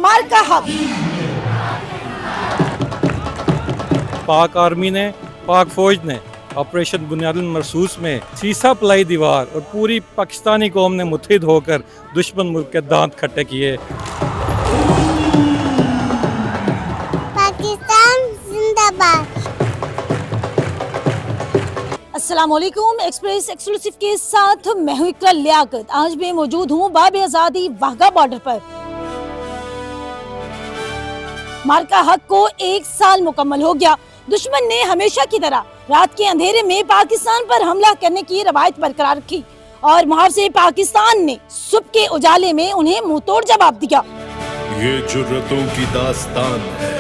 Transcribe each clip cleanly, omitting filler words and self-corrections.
मार्का हक। पाक आर्मी ने, पाक फौज ने ऑपरेशन बुनियादुल मरसूस में सीसा पलाई दीवार और पूरी पाकिस्तानी कौम ने मुत्तहिद होकर दुश्मन मुल्क के दांत खट्टे किए। पाकिस्तान जिंदाबाद। अस्सलामुअलैकुम। एक्सप्रेस एक्सक्लूसिव के साथ मैं हूं इकरा लियाकत। आज मैं मौजूद हूं बाब आज़ादी वाघा बॉर्डर पर। मार्का हक को 1 साल मुकम्मल हो गया। दुश्मन ने हमेशा की तरह रात के अंधेरे में पाकिस्तान पर हमला करने की रवायत बरकरार रखी और मुहावजे पाकिस्तान ने सुबह के उजाले में उन्हें मुंहतोड़ जवाब दिया। ये जुर्रतों की दास्तान है।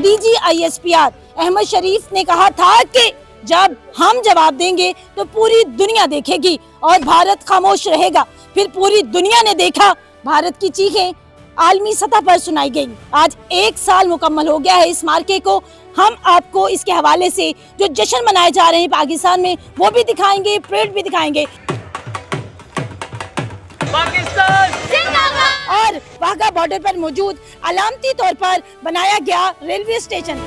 DGISPR अहमद शरीफ ने कहा था कि जब हम जवाब देंगे तो पूरी दुनिया देखेगी और भारत खामोश रहेगा। फिर पूरी दुनिया ने देखा, भारत की चीखें आलमी सतह पर सुनाई गई। आज 1 साल मुकम्मल हो गया है इस मार्के को। हम आपको इसके हवाले से जो जश्न मनाए जा रहे हैं पाकिस्तान में वो भी दिखाएंगे, परेड भी दिखाएंगे। पाकिस्तान जिंदाबाद। और वाघा बॉर्डर पर मौजूद अलामती तौर पर बनाया गया रेलवे स्टेशन।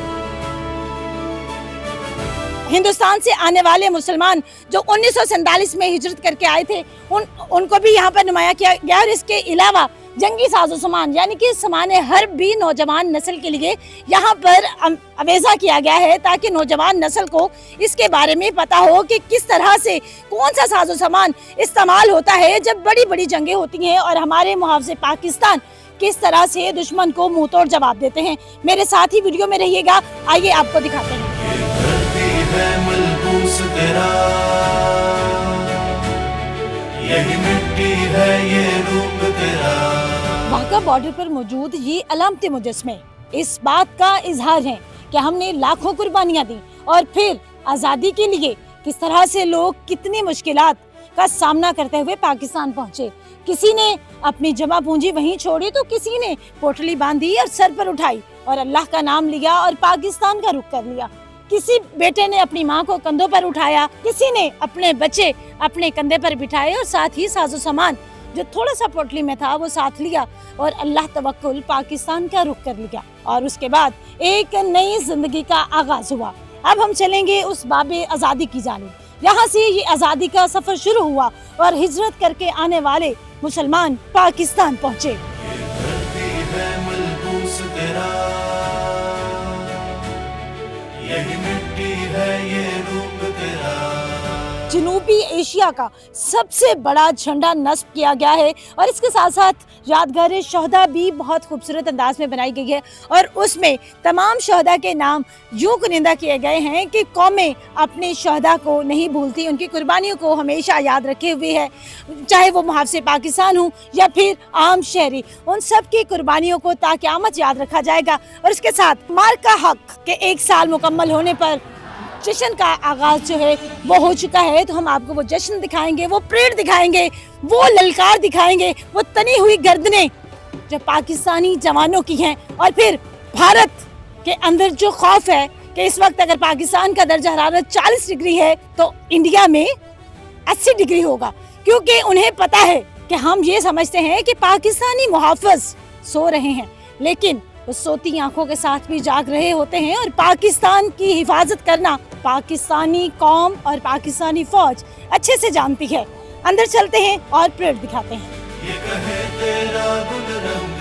हिंदुस्तान से आने वाले मुसलमान जो 1947 में हिजरत करके आए थे उनको भी यहाँ पर नुमाया किया गया। और इसके अलावा जंगी साजो सामान यानी कि सामान्य हर भी नौजवान नस्ल के लिए यहाँ पर अवेजा किया गया है ताकि नौजवान नस्ल को इसके बारे में पता हो कि किस तरह से कौन सा साजो सामान इस्तेमाल होता है जब बड़ी बड़ी जंगें होती हैं और हमारे मुहावजे पाकिस्तान किस तरह से दुश्मन को मुंह तोड़ जवाब देते हैं। मेरे साथ ही वीडियो में रहिएगा, आइए आपको दिखाते हैं। यही मिट्टी है ये रूप तेरा। वाघा बॉर्डर पर मौजूद ये अलामती मुजस्मे इस बात का इजहार है कि हमने लाखों कुर्बानियां दी और फिर आज़ादी के लिए किस तरह से लोग कितनी मुश्किलात का सामना करते हुए पाकिस्तान पहुंचे। किसी ने अपनी जमा पूंजी वहीं छोड़ी तो किसी ने पोटली बांधी और सर पर उठाई और अल्लाह का नाम लिया और पाकिस्तान का रुख कर लिया। किसी बेटे ने अपनी माँ को कंधों पर उठाया, किसी ने अपने बच्चे अपने कंधे पर बिठाए और साथ ही साजो सामान जो थोड़ा सा पोटली में था वो साथ लिया और अल्लाह तवक्कुल पाकिस्तान का रुख कर लिया। और उसके बाद एक नई जिंदगी का आगाज हुआ। अब हम चलेंगे उस बाबे आज़ादी की जानिब। यहाँ से ये आज़ादी का सफर शुरू हुआ और हिजरत करके आने वाले मुसलमान पाकिस्तान पहुँचे। यही मिट्टी है ये रूप तेरा। जनूबी एशिया का सबसे बड़ा झंडा नस्ब किया गया है और इसके साथ साथ यादगार शहदा भी बहुत खूबसूरत अंदाज में बनाई गई है और उसमें तमाम शहदा के नाम यूं कुनिंदा किए गए हैं कि कौमें अपने शहदा को नहीं भूलती, उनकी कुर्बानियों को हमेशा याद रखे हुए है। चाहे वो मुहावजे पाकिस्तान हो या फिर आम शहरी, उन सब की कुर्बानियों को ताक़यामत याद रखा जाएगा। और इसके साथ मार्का हक के 1 साल मुकम्मल होने पर जश्न का आगाज जो है वो हो चुका है। तो हम आपको वो जश्न दिखाएंगे, वो परेड दिखाएंगे, वो ललकार दिखाएंगे, वो तनी हुई गर्दनें जो पाकिस्तानी जवानों की हैं। और फिर भारत के अंदर जो खौफ है कि इस वक्त अगर पाकिस्तान का दर्जा हरारत 40 डिग्री है तो इंडिया में 80 डिग्री होगा, क्योंकि उन्हें पता है कि हम ये समझते हैं कि पाकिस्तानी मुहाफिज सो रहे हैं लेकिन वो सोती आंखों के साथ भी जाग रहे होते हैं। और पाकिस्तान की हिफाजत करना पाकिस्तानी कौम और पाकिस्तानी फौज अच्छे से जानती है। अंदर चलते हैं और परेड दिखाते हैं। ये कहे तेरा गुल रंग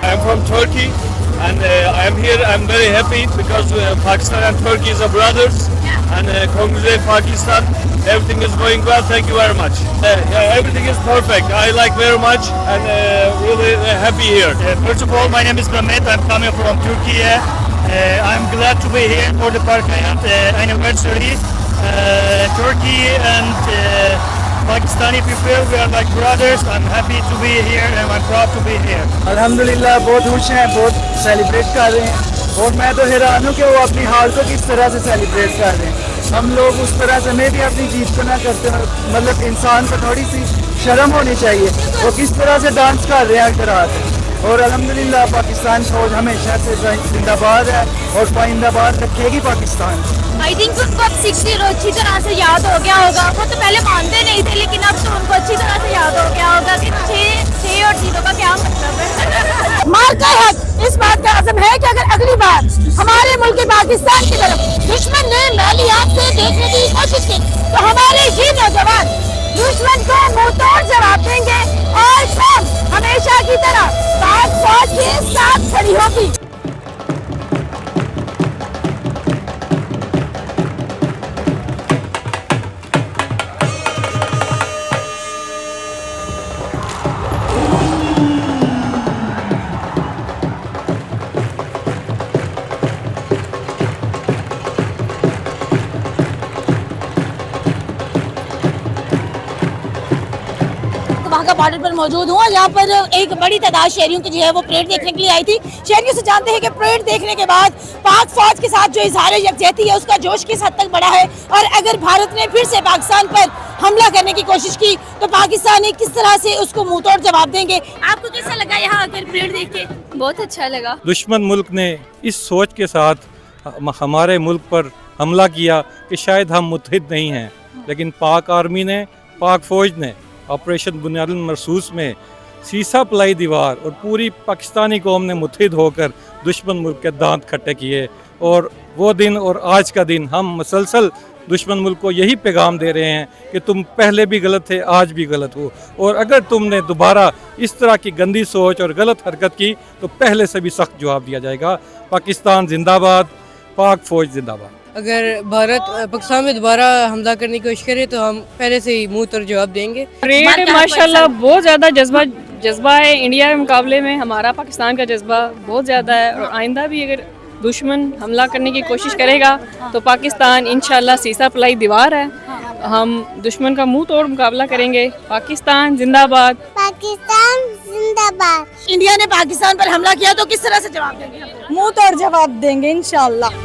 I'm from Turkey and I am here. I'm very happy because Pakistan and Turkey is brothers and congratulate Pakistan. Everything is going well. Thank you very much. Yeah, everything is perfect. I like very much and really happy here. First of all, my name is Mehmet. I'm coming from Turkey. I'm glad to be here for the Parkland anniversary. Turkey and Pakistani people, we are like brothers. I'm happy to be here and I'm proud to be here. अल्हम्दुलिल्लाह बहुत खुश हैं, बहुत celebrate कर रहे हैं और मैं तो हैरान हूँ कि वो अपनी हार को किस तरह से सेलिब्रेट कर रहे हैं। हम लोग उस तरह से हमें भी अपनी जीत को ना करते, मतलब इंसान को थोड़ी सी शर्म होनी चाहिए। वो किस तरह से डांस कर रहे हैं अगर रात और अल्हम्दुलिल्लाह पाकिस्तान फौज हमेशा से जिंदाबाद है और पाइंदाबाद रखेगी पाकिस्तान। आई थिंक उनको अब 6-0 अच्छी तरह से याद हो गया होगा। वो तो पहले मानते नहीं थे, लेकिन अब तो उनको अच्छी तरह से याद हो गया होगा कि 6 और 0 का क्या मतलब है। मार्का हक इस बात का आज़म है कि अगर अगली बार हमारे मुल्क पाकिस्तान की तरफ दुश्मन ने मैली आंख से देखने की कोशिश की तो हमारे ही नौजवान दुश्मन को मुंहतोड़ जवाब देंगे और सब हमेशा की तरह पाक फौज के साथ खड़ी होगी। वहाँ का बॉर्डर पर मौजूद हूँ और यहाँ पर एक बड़ी तादाद शहरियों की जो है वो परेड देखने के लिए आई थी। शहरियों से जानते हैं कि परेड देखने के बाद पाक फौज के साथ जो इजहार यकजहती है उसका जोश किस हद तक बढ़ा है और अगर भारत ने फिर से पाकिस्तान पर हमला करने की कोशिश की तो पाकिस्तानी किस तरह से उसको मुंहतोड़ जवाब देंगे। आपको कैसा लगा यहाँ आकर परेड देख के? बहुत अच्छा लगा। दुश्मन मुल्क ने इस सोच के साथ हमारे मुल्क पर हमला किया कि शायद हम मुत्तहिद नहीं हैं, लेकिन पाक आर्मी ने, पाक फौज ने ऑपरेशन बुनियादुल मरसूस में सीसा पलाई दीवार और पूरी पाकिस्तानी कौम ने मुत्तहिद होकर दुश्मन मुल्क के दांत खट्टे किए। और वो दिन और आज का दिन हम मुसलसल दुश्मन मुल्क को यही पैगाम दे रहे हैं कि तुम पहले भी गलत थे, आज भी गलत हो, और अगर तुमने दोबारा इस तरह की गंदी सोच और गलत हरकत की तो पहले से भी सख्त जवाब दिया जाएगा। पाकिस्तान जिंदाबाद, पाक फौज जिंदाबाद। अगर भारत पाकिस्तान में दोबारा हमला करने की कोशिश करे तो हम पहले से ही मुंह तोड़ जवाब देंगे। परेड माशाल्लाह बहुत ज़्यादा जज्बा है। इंडिया के मुकाबले में हमारा पाकिस्तान का जज्बा बहुत ज़्यादा है और आइंदा भी अगर दुश्मन हमला करने की कोशिश करेगा तो पाकिस्तान इंशाल्लाह सीसा पलाई दीवार है, हम दुश्मन का मुंह तोड़ मुकाबला करेंगे। पाकिस्तान जिंदाबाद। पाकिस्तान जिंदाबाद। इंडिया ने पाकिस्तान पर हमला किया तो किस तरह से जवाब देंगे? मुंह तोड़ जवाब देंगे इंशाल्लाह।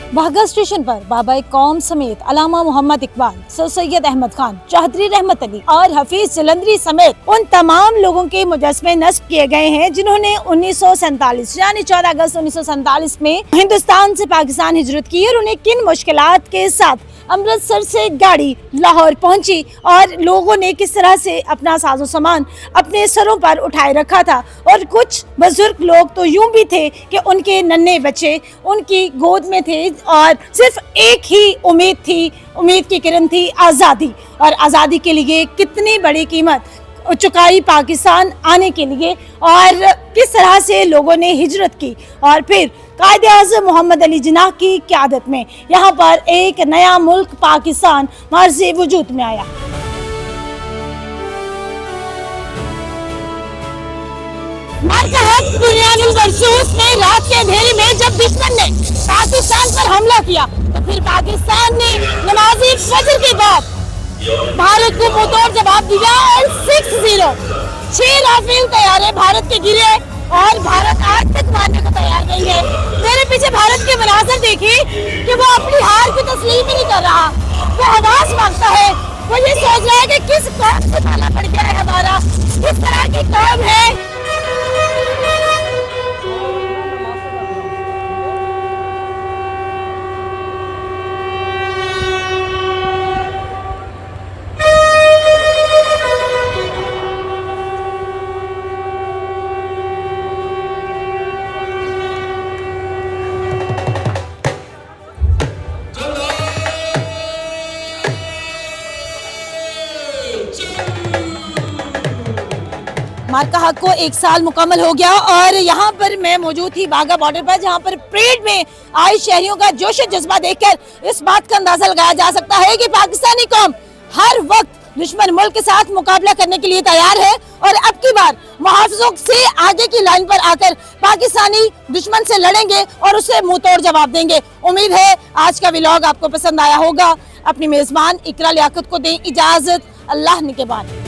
वाघा स्टेशन पर बाबा कौम समेत अलामा मोहम्मद इकबाल, सर सैयद अहमद खान, चौधरी रहमत अली और हफीज जलंधरी समेत उन तमाम लोगों के मुजस्मे नस्ब किए गए हैं जिन्होंने 1947 यानी 14 अगस्त 1947 में हिंदुस्तान से पाकिस्तान हिजरत की और उन्हें किन मुश्किलात के साथ अमृतसर से गाड़ी लाहौर पहुंची और लोगों ने किस तरह से अपना साजो सामान अपने सरों पर उठाए रखा था। और कुछ बुजुर्ग लोग तो यूं भी थे कि उनके नन्हे बच्चे उनकी गोद में थे और सिर्फ एक ही उम्मीद थी, उम्मीद की किरण थी, आज़ादी। और आज़ादी के लिए कितनी बड़ी कीमत चुकाई पाकिस्तान आने के लिए और किस तरह से लोगों ने हिजरत की और फिर कायदे आज़म मोहम्मद अली जिन्नाह की क़यादत में यहाँ पर एक नया मुल्क पाकिस्तान मार्ज़े वजूद में आया। बुनियादुल मरसूस में रात के अंधेरे में जब दुश्मन ने पाकिस्तान पर हमला किया तो फिर पाकिस्तान ने नमाज़ी फजर के बाद भारत को मुंहतोड़ जवाब दिया और 6-0 6 राफेल तैयार है भारत के गिरे और भारत आज तक मारने को तैयार नहीं है। मेरे पीछे भारत के मनाज़र देखिए कि वो अपनी हार की तस्लीम ही नहीं कर रहा, वो आवाज मांगता है, वो ये सोच रहा है कि किस कौम से पाला पड़ गया है हमारा, किस तरह की कौम है। मार्का हक को 1 साल मुकम्मल हो गया और यहाँ पर मैं मौजूद थी वाघा बॉर्डर पर, जहाँ पर परेड में आए शहरियों का जोश जज्बा देखकर इस बात का अंदाजा लगाया जा सकता है कि पाकिस्तानी कौम हर वक्त दुश्मन मुल्क के साथ मुकाबला करने के लिए तैयार है और अब की बार मुहाफिजों से आगे की लाइन पर आकर पाकिस्तानी दुश्मन से लड़ेंगे और उसे मुंह तोड़ जवाब देंगे। उम्मीद है आज का व्लॉग आपको पसंद आया होगा। अपनी मेजबान इकरा लियाकत को दें इजाजत। अल्लाह निगहबान।